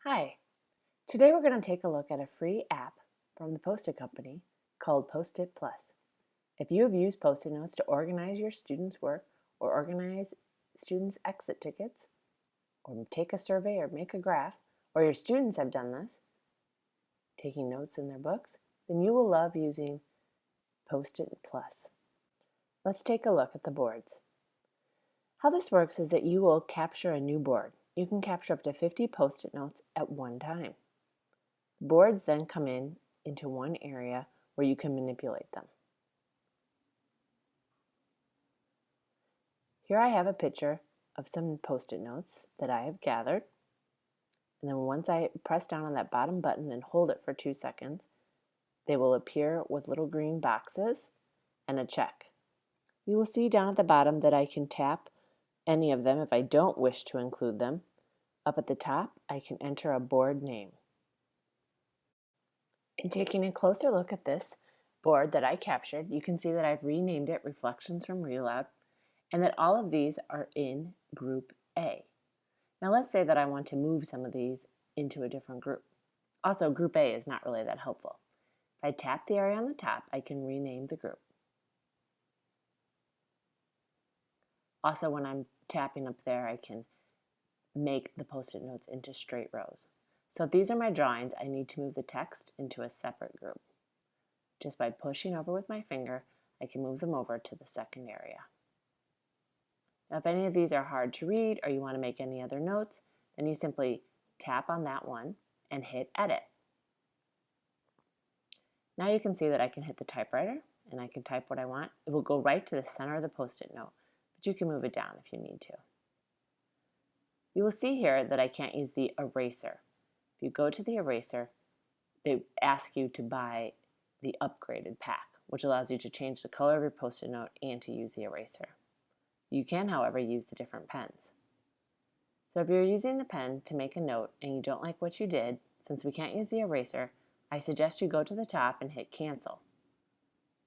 Hi, today we're going to take a look at a free app from the Post-it Company called Post-it Plus. If you have used Post-it notes to organize your students' work or organize students' exit tickets or take a survey or make a graph, or your students have done this, taking notes in their books, then you will love using Post-it Plus. Let's take a look at the boards. How this works is that you will capture a new board. You can capture up to 50 Post-it notes at one time. Boards then come into one area where you can manipulate them. Here I have a picture of some Post-it notes that I have gathered. And then once I press down on that bottom button and hold it for 2 seconds, they will appear with little green boxes and a check. You will see down at the bottom that I can tap any of them if I don't wish to include them. Up at the top, I can enter a board name. In taking a closer look at this board that I captured, you can see that I've renamed it Reflections from Reloud, and that all of these are in Group A. Now let's say that I want to move some of these into a different group. Also, Group A is not really that helpful. If I tap the area on the top, I can rename the group. Also, when I'm tapping up there, I can make the Post-it notes into straight rows. So if these are my drawings, I need to move the text into a separate group. Just by pushing over with my finger, I can move them over to the second area. Now, if any of these are hard to read or you want to make any other notes, then you simply tap on that one and hit Edit. Now you can see that I can hit the typewriter and I can type what I want. It will go right to the center of the Post-it note, but you can move it down if you need to. You will see here that I can't use the eraser. If you go to the eraser, they ask you to buy the upgraded pack, which allows you to change the color of your Post-it note and to use the eraser. You can, however, use the different pens. So if you're using the pen to make a note and you don't like what you did, since we can't use the eraser, I suggest you go to the top and hit Cancel.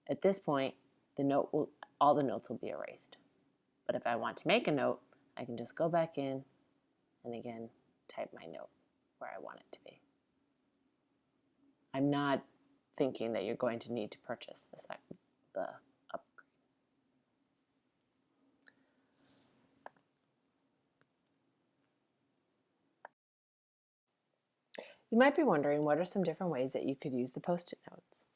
At this point, all the notes will be erased. But if I want to make a note, I can just go back in and again type my note where I want it to be. I'm not thinking that you're going to need to purchase the upgrade. You might be wondering, what are some different ways that you could use the Post-it notes?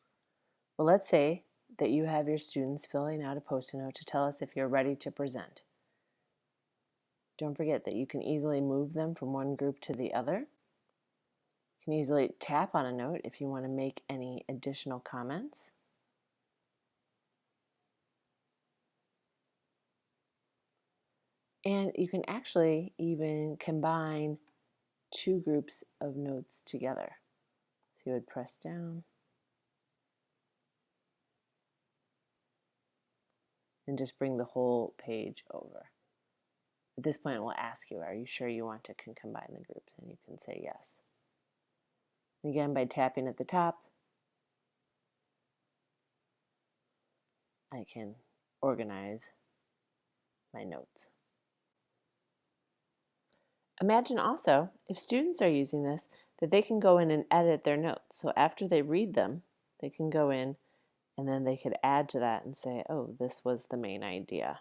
Well, let's say that you have your students filling out a Post-it note to tell us if you're ready to present. Don't forget that you can easily move them from one group to the other. You can easily tap on a note if you want to make any additional comments. And you can actually even combine two groups of notes together. So you would press down and just bring the whole page over. At this point, it will ask you, are you sure you want to combine the groups? And you can say yes. Again, by tapping at the top, I can organize my notes. Imagine also, if students are using this, that they can go in and edit their notes. So after they read them, they can go in and then they could add to that and say, oh, this was the main idea.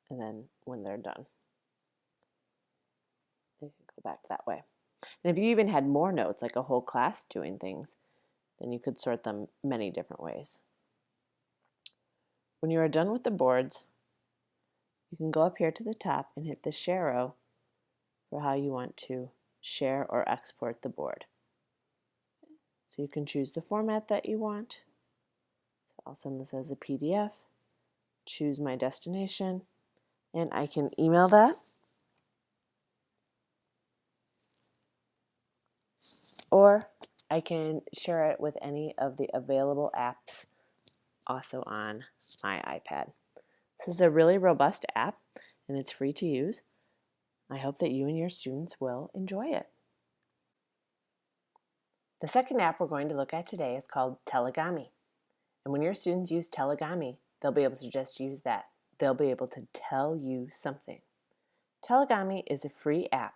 And then when they're done, they can go back that way. And if you even had more notes, like a whole class doing things, then you could sort them many different ways. When you are done with the boards, you can go up here to the top and hit the share arrow for how you want to share or export the board. So you can choose the format that you want. So I'll send this as a PDF, choose my destination, and I can email that, or I can share it with any of the available apps also on my iPad. This is a really robust app and it's free to use. I hope that you and your students will enjoy it. The second app we're going to look at today is called Telegami. And when your students use Telegami, they'll be able to just use that. they'll be able to tell you something. Telegami is a free app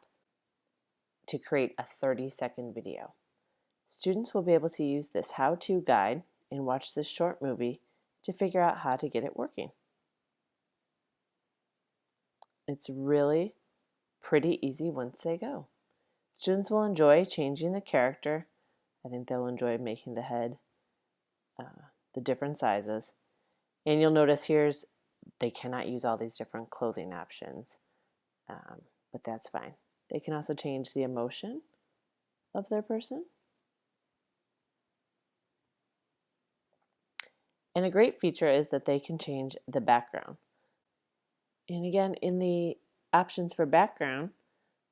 to create a 30-second video. Students will be able to use this how-to guide and watch this short movie to figure out how to get it working. It's really pretty easy once they go. Students will enjoy changing the character. I think they'll enjoy making the head the different sizes. And you'll notice they cannot use all these different clothing options, but that's fine. They can also change the emotion of their person. And a great feature is that they can change the background. And again, in the options for background,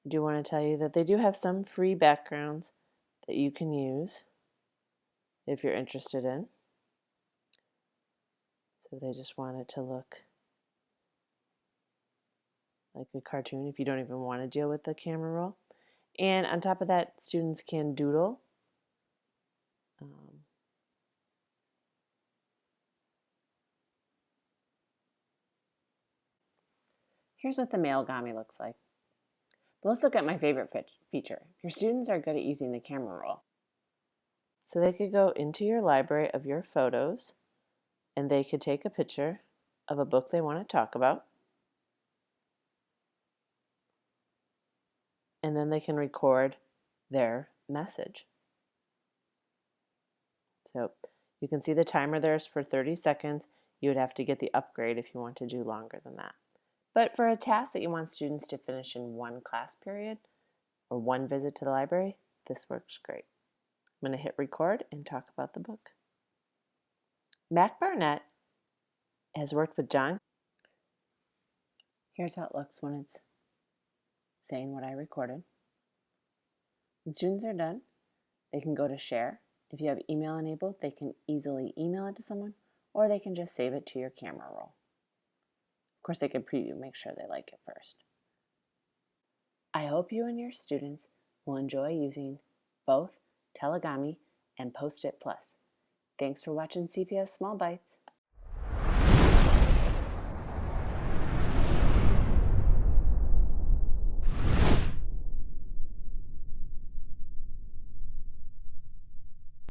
I do want to tell you that they do have some free backgrounds that you can use if you're interested in. So they just want it to look like a cartoon if you don't even want to deal with the camera roll. And on top of that, students can doodle. Here's what the Mailgami looks like. But let's look at my favorite feature. Your students are good at using the camera roll. So they could go into your library of your photos and they could take a picture of a book they want to talk about. And then they can record their message. So you can see the timer there's for 30 seconds. You would have to get the upgrade if you want to do longer than that. But for a task that you want students to finish in one class period or one visit to the library, this works great. I'm going to hit record and talk about the book. Mac Barnett has worked with John. Here's how it looks when it's saying what I recorded. When students are done, they can go to share. If you have email enabled, they can easily email it to someone, or they can just save it to your camera roll. Of course, they can preview, make sure they like it first. I hope you and your students will enjoy using both Telegami and Post-it Plus. Thanks for watching CPS Small Bites.